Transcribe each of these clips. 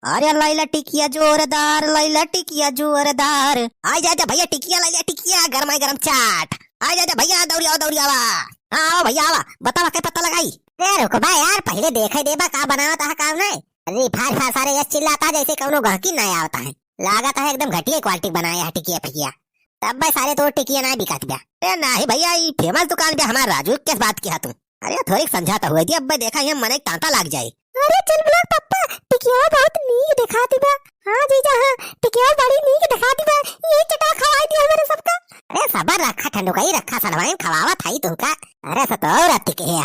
अरे लैला टिकिया जोरदार, लैला टिकिया जोरदार। आ जा जा भैया टिकिया लैला टिकिया, गरमा गरम चाट। आ जा जा भैया, दौड़िया दौड़िया वा। आओ भैया आवा, बतावा क्या पता लगाई। अरे रुको बा यार, पहले देखे देबा का बनावता है काम नहीं। अरे फाड़ फाड़ सारे यस चिल्लाता जैसे कौनो गहकी ना आवता है। लागत है एकदम घटिया क्वालिटी बनाया है टिकिया पिकिया। तब भाई सारे तो टिकिया ना बिकत गया। ए नहीं भैया, ये फेमस दुकान पे हमारा राजू किस बात किया तुम। अरे थोड़ी समझाता हुआ थी, अब मैं देखा ये मन एक तांता लग जाए। अरे चल बोला पप्पा, टिकिया बहुत नीक दिखाती बा। हां जीजा हां, टिकिया बड़ी नीक दिखाती बा। ये चटा खवाई दी हमारे सबका। अरे सबर रखा, ठंडो का ही रखा, सलवाइन खवावा थाई तुमका। अरे सतौर टिकिया।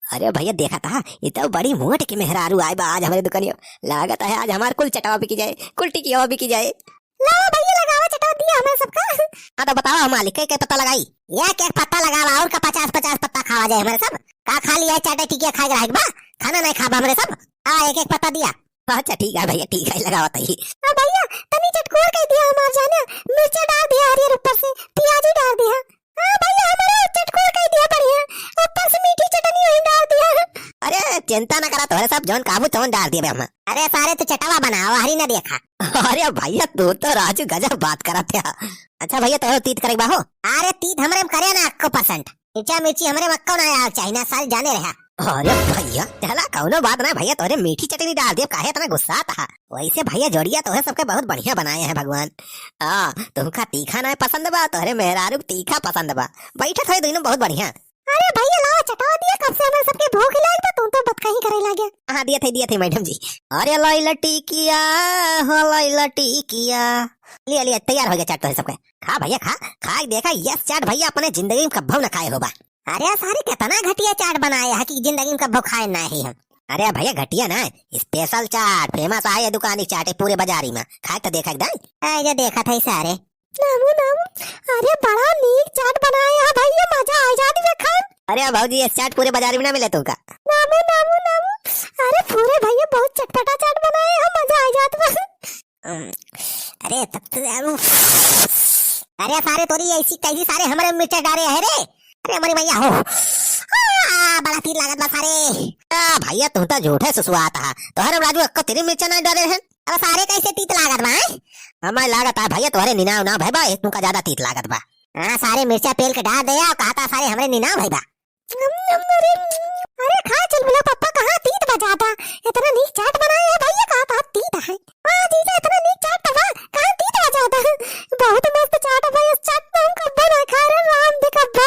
अरे भैया देखा था, ये तो बड़ी मोट की मेहरारू आए बा आज हमारे दुकानियों। लागत है आज हमारे कुल चटावा बिकी जाए, कुल टिकिया बिकी जाए। लाओ भैया लगावा चटावा दिया हमें सबका। हाँ तो बताओ मालिक क्या पता लगाई। या क्या पत्ता लगावा और का 50-50 पत्ता खावा जाए हमारे सब। का खा लिया चाटा टिकिया खा रहा बा, खाना नहीं खाबा हमारे सब। एक एक पत्ता दिया। अच्छा ठीक है भैया, ठीक है लगावत ही। भैया तनी चटकोर कह दिया हमार जाने, मिर्चा डाल दिया हरियर ऊपर से, प्याज डाल दिया। हां भैया हमारा चटकोर कह दिया बढ़िया, ऊपर से मीठी चटनी वही डाल दिया। अरे चिंता न करा, तोरे सब जौन काबू तौन डाल दिए हम। अरे सारे तो चटावा बनाओ, हरी ना देखा। अरे भैया तू तो राजू गजब बात करा था। अच्छा भैया तो तीत करे बाहो। अरे तीत हमरे में करे ना 100%। मिर्चा मिर्ची हमरे मक्का ना आया चाइना साल जाने रहा। अरे भैया चला कौनो बात ना भैया, तोरे मीठी चटनी डाल दिया, काहे इतना गुस्सा था। वैसे भैया जोड़िया तो है सबके बहुत बढ़िया बनाए हैं भगवान। तुमका तीखा ना पसंद बा, तोरे मेहरारू तीखा पसंद बा। बैठे थे दोनों बहुत बढ़िया। अरे भैया लाओ चटावा दिया, कब से हमें सबके भूख लाग था, तुम तो बतकही करे लागे। हाँ दिए थे मैडम जी। अरे लैला टिकिया हो लैला टिकिया। लिया लिया तैयार हो गया चाट तो सबके। खा भैया खा खा देखा, यस चाट भैया अपने जिंदगी में कब्बो न खाए होगा। अरे सारे कितना घटिया चाट बनाए है कि जिंदगी में कब्बो खाए ना ही हम। अरे भैया घटिया ना, स्पेशल चाट फेमस है दुकान की चाट है पूरे बाजारी में। खा तो देखा एकदम। जो देखा था सारे नामू नामू। अरे बड़ा नीक चाट बनाया है भैया, मजा आ जाती है खान। अरे भाजी ये चाट पूरे बाजार में ना मिले तुमका। नामू नामू नामू। अरे पूरे भैया बहुत चटपटा चाट बनाए हैं, मजा आ जाता है। अरे तब तो अरे सारे तोरी ऐसी कैसी सारे हमारे मिर्चा डाले है रे। अरे हमारी भैया हो बड़ा तीर लागत बा सारे। भैया तुम तो झूठे सुसुआता है, तोहरे राजू अक्का तेरे मिर्चा ना डाले हैं। अब सारे कैसे तीत लागत बा? हमारे लागत है भैया तोहरे निनाव ना भाई बा, तुमका ज्यादा तीत लागत बा। हाँ सारे मिर्चा पेल के डाल दिया, कहता सारे हमारे निनाव भाई बा। अरे खा चल बोला पप्पा, कहाँ तीत बजाता। इतना नीक चाट बनाया है भैया, कहाँ बात तीत है। जीजा इतना नीक चाट बा, कहाँ तीत बजाता है। बहुत मस्त चाट भाई, इस चाट तो हम कब्बो ना खा रहे, राम दे कब्बो।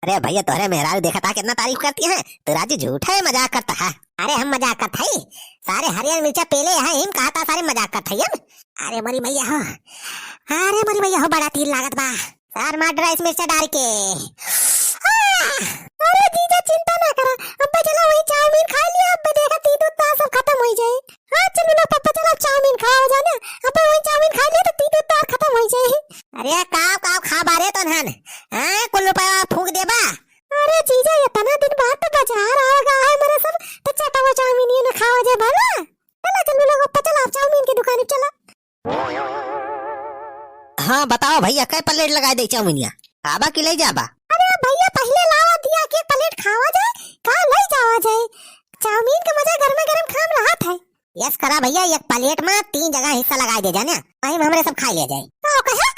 अरे भैया तोहरे मेहरारू देखा था कितना तारीफ करती है, तो राजू झूठा है मजाक करता है। अरे हम मजाक करते हैं, सारे हरियर मिर्चा पेले है, हम कहता सारे मजाक करते हैं। अरे मरी भैया हो, अरे मरी भैया हो बड़ा तीर लागत बा। सार मार राइस मिर्चा डाल के। अरे जीजा चिंता ना करा, अब चला वही चाउमीन खा लिया, अब देखा तीत उतना सब खत्म हो जाए। हाँ चल ना पापा, चला चाउमीन खाओ जाना, अब वही चाउमीन खा लिया तो तीत उतना खत्म हो जाए। अरे काव काव खा बारे तो नहन, हाँ कुल रुपया फूक देबा। अरे जीजा इतना दिन बाद तो बाजार आएगा है मेरे सब, तो चटा वो चाउमीन ये ना खाओ जाए भला। चला चल लोग ऊपर चला, चाउमीन की दुकान चला। हाँ बताओ भैया कै प्लेट लगा दे चाउमीनिया, आबा कि ले जाबा। अरे भैया पहले लावा दिया कि प्लेट खावा जाए, कहाँ ले जावा जाए। चाउमीन का मजा गर्मा गर्म खाम राहत है। यस करा भैया, एक प्लेट में 3 जगह हिस्सा लगाई दे जाने, वहीं में हमरे सब खा लिया जाए। कहे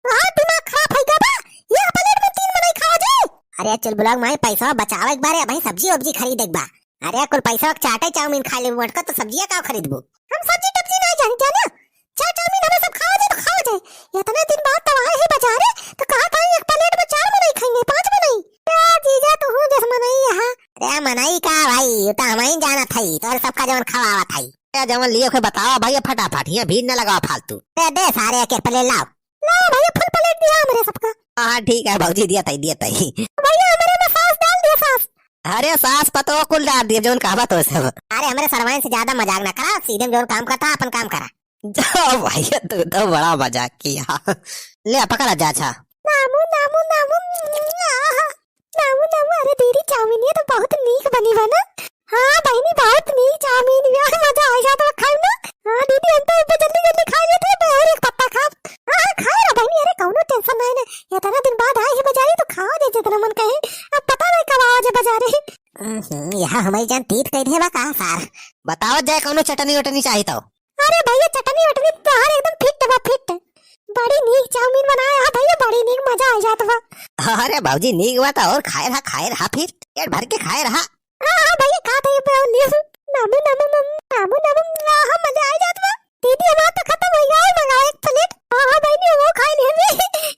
वहाँ दिमाग खराब है गबा, ये प्लेट में 3 में नहीं खावा जाए। अरे चल बुलाओ माई, पैसा बचावे एक बार भाई, सब्जी वब्जी खरीद एक बार। अरे कुल पैसा चाटे चाउमीन खा ले मटका, तो सब्जियां का खरीदबो। हम सब्जी टब्जी नहीं जाने जाने, चाट चाउमीन हमें सब खावा जाए तो खावा जाए। इतने दिन बाद तो आए ही बाजारे, तो कहा था एक प्लेट में 4 में नहीं खाएंगे, 5 में नहीं। जीजा तू हूँ जिस मनाई यहाँ। अरे मनाई का भाई, तो हमें जाना था तो सबका जवन खवावा था। जवन लियो के बताओ भैया फटाफट, ये भीड़ न लगाओ फालतू। दे सारे एक प्लेट लाओ। लाओ भैया फुल प्लेट दिया हमारे सबका। हाँ ठीक है भाजी, दिया तई भैया हमारे में सास डाल दिया सास। अरे सास पतो कुल डाल दिया जोन कहा तो सब। अरे हमारे सरवाइन से ज्यादा मजाक ना करा, सीधे जोन काम करता अपन काम करा। जाओ भैया तू तो बड़ा मजाक किया। ले पकड़ा जा। अच्छा नामू नामू नामू नामू नामू। अरे दीदी चाउमीन ये तो बहुत नीक बनी बना। हाँ बहनी बहुत नीक चाउमीन, मजा आ जाता खाए ना। हाँ दीदी हम तो जल्दी जल्दी खा लेते हैं, और एक पत्ता खा। हाँ खाए ना बहनी, अरे कौनो टेंशन नहीं ना, इतना दिन बाद आए ही बाजारे तो खाओ दे जितना मन कहे। अब पता नहीं कब आओ जे बाजारे। यहाँ हमारी जान तीत कह दे बा कहाँ सार। बताओ जाए कौनो चटनी वटनी चाहिए तो। अरे भैया चटनी वटनी तोहार एकदम फिट बा फिट। बड़ी नीक चाउमीन बनाया है भैया, बड़ी नीक मजा आ जात बा। अरे भाजी नीक बात और खाए रहा फिर पेट भर के खाए रहा। हां भैया खा दे पे नीम नामू नामू नामू नामू हां मजा आ जात बा। दीदी हमार तो खत्म हो गया, और मंगाओ एक प्लेट। हां भाई ने वो खाई नहीं भी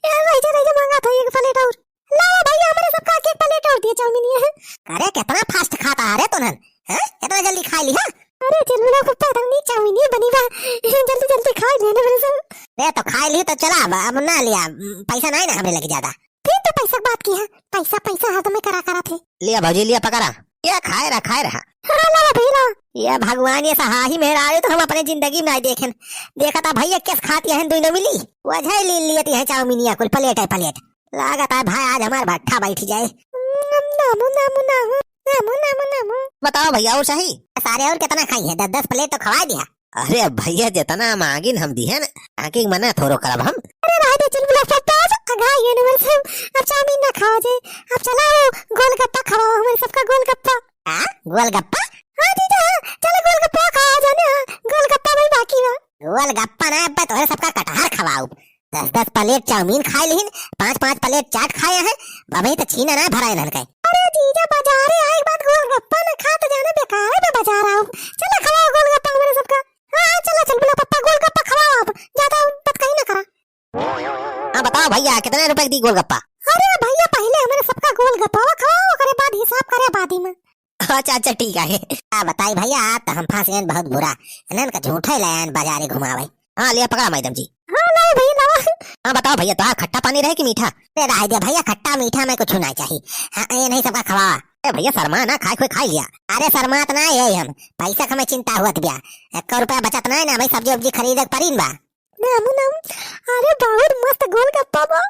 यार रह मंगा था एक प्लेट और। लाओ भैया हमारे सबका एक प्लेट और दिए चाउमीन ये। अरे कितना फास्ट खाता है रे तुनन, हैं इतना जल्दी खा लिया। अरे चलूला पप्पा नहीं चाउमीन ये बनी बा, जल्दी जल्दी खा लेने मेरे सब। रे तो खा ली तो चला, अब ना लिया पैसा नहीं ना हमें लग ज्यादा। फिर तो पैसा बात की है, पैसा पैसा हाथ में करा थे। लिया भाजी लिया पकड़ा, ये खाए रहा। हां ला भैया ये भगवान ये सहा ही मेहरारू तो हम अपने जिंदगी में नहीं देखें। देखा था भैया कैसे खाती है दोनों मिली, वजह ले लियती है चाउमीन या कुल प्लेट है प्लेट। लागत है भाई आज हमारा भट्ठा बैठ जाए। नामू नामू नामू नामू नामू नामू। बताओ भैया और सही सारे और कितना खाई है? 10 प्लेट तो खवा दिया। अरे भैया जितना मांगिन हम दिए ना, आके मना थोड़ो करब हम। अरे राधे चल बुला पप्पा अगा ये न मेरे सब अब चाउमीन ना खाओ जे, अब चलाओ गोलगप्पा खाओ हमारे सबका गोलगप्पा। हां गोलगप्पा? हां जीजा चलो गोलगप्पा खाओ जाना, गोलगप्पा में बाकी बा। गोलगप्पा ना अब तोरे सबका कटहर खवाओ। 10 प्लेट चाउमीन खाए लिहिन, 5 प्लेट चाट खाए हैं, अभी तो छीना ना भराए नल के। अरे जीजा बाजार है एक बात, गोलगप्पा ना खा तो जाना बेकार है, मैं बाजार आऊं। चलो खवाओ गोलगप्पा हमारे सबका। हां चलो चल बुला पप्पा गोलगप्पा खवाओ, अब ज्यादा बात कहीं ना करा। हां बताओ भैया कितने रुपए की गोलगप्पा? अरे भैया पहले हमारे सबका गोलगप्पा खवाओ, करे बाद हिसाब करे बादी में। अच्छा ठीक है। बताई भैया तो हम फंस गए बहुत बुरा, इन्हन का झूठा ही लायन बाजारे घुमावे। हां लिया पकड़ा मैडम जी। हां लाओ भैया लाओ। हां बताओ भैया तो खट्टा पानी रहे कि मीठा? अरे रह दे भैया खट्टा मीठा में कुछ नहीं चाहिए। हां ये नहीं सबका खवा। अरे भैया शर्मा ना खाए कोई खा लिया। अरे शर्मात ना है हम, पैसा का मैं चिंता हुआ बिया, 1 रुपया बचत नहीं ना, भाई सब्जी वब्जी खरीद परीन बा। नामू नाम अरे बहुत मस्त गोलगप्पा बा।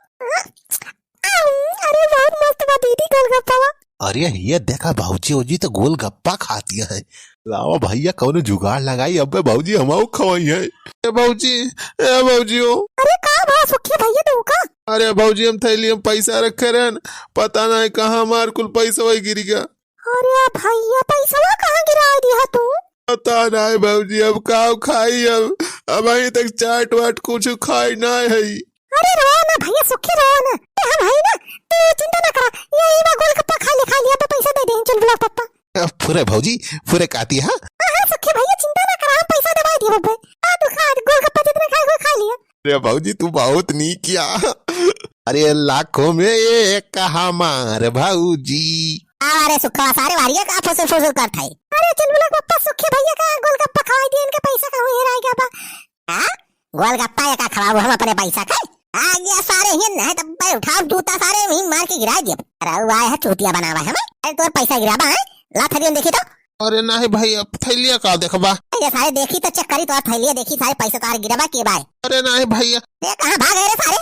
अरे बहुत मस्त बा दीदी गोलगप्पा बा। अरे ये देखा भाऊजी ओजी तो गोलगप्पा खाती है। लाओ भैया कौन जुगाड़ लगाई, अबे भाऊजी हमाओ खवाई है। ए भाऊजी ओ। अरे का बा सुखी भैया तू का? अरे भाऊजी हम थैली में पैसा रखे रहन, पता नहीं कहाँ हमार कुल पैसा वही गिर गया। अरे भैया पैसा कहाँ गिरा दिया तू? पता नहीं भाऊजी अब का खाई, अब अभी तक चाट वाट कुछ खाई नहीं है। अरे रो ना भैया सुखी रो ना, हम है ना, तू चिंता ना करा, ये गोलगप्पा खा ले अब पैसा दे दे चल बुला पप्पा। पूरे भाऊजी पूरे काती है। हां सुखी भैया चिंता ना करा, हम पैसा दबा दिए बब्बे। आ तू खा गोलगप्पा जितने खाए खा लिया। अरे भाऊजी तू बहुत नहीं किया। अरे लाखों में एक हमार भाऊजी। अरे सुखा सारे वारिया का फुसुल करत है। अरे चल बुला पप्पा सुखी भैया का गोलगप्पा खवाई दिए, इनका पैसा का हुई रह गया बा। हां गोलगप्पा का खवाओ हम अपने पैसा खाए। आ गया सारे ही नहीं तब भाई उठाओ जूता सारे ही मार के गिरा दिए। अरे आए है चूतिया बनावा है हमें। अरे तोर पैसा गिराबा है, ला थरियन देखी तो। अरे नहीं भाई अब थैलिया का देखबा। ये सारे देखी तो चेक करी तो थैलिया देखी सारे पैसा तार गिराबा के बाय। अरे नहीं भैया ये कहां भाग गए रे सारे?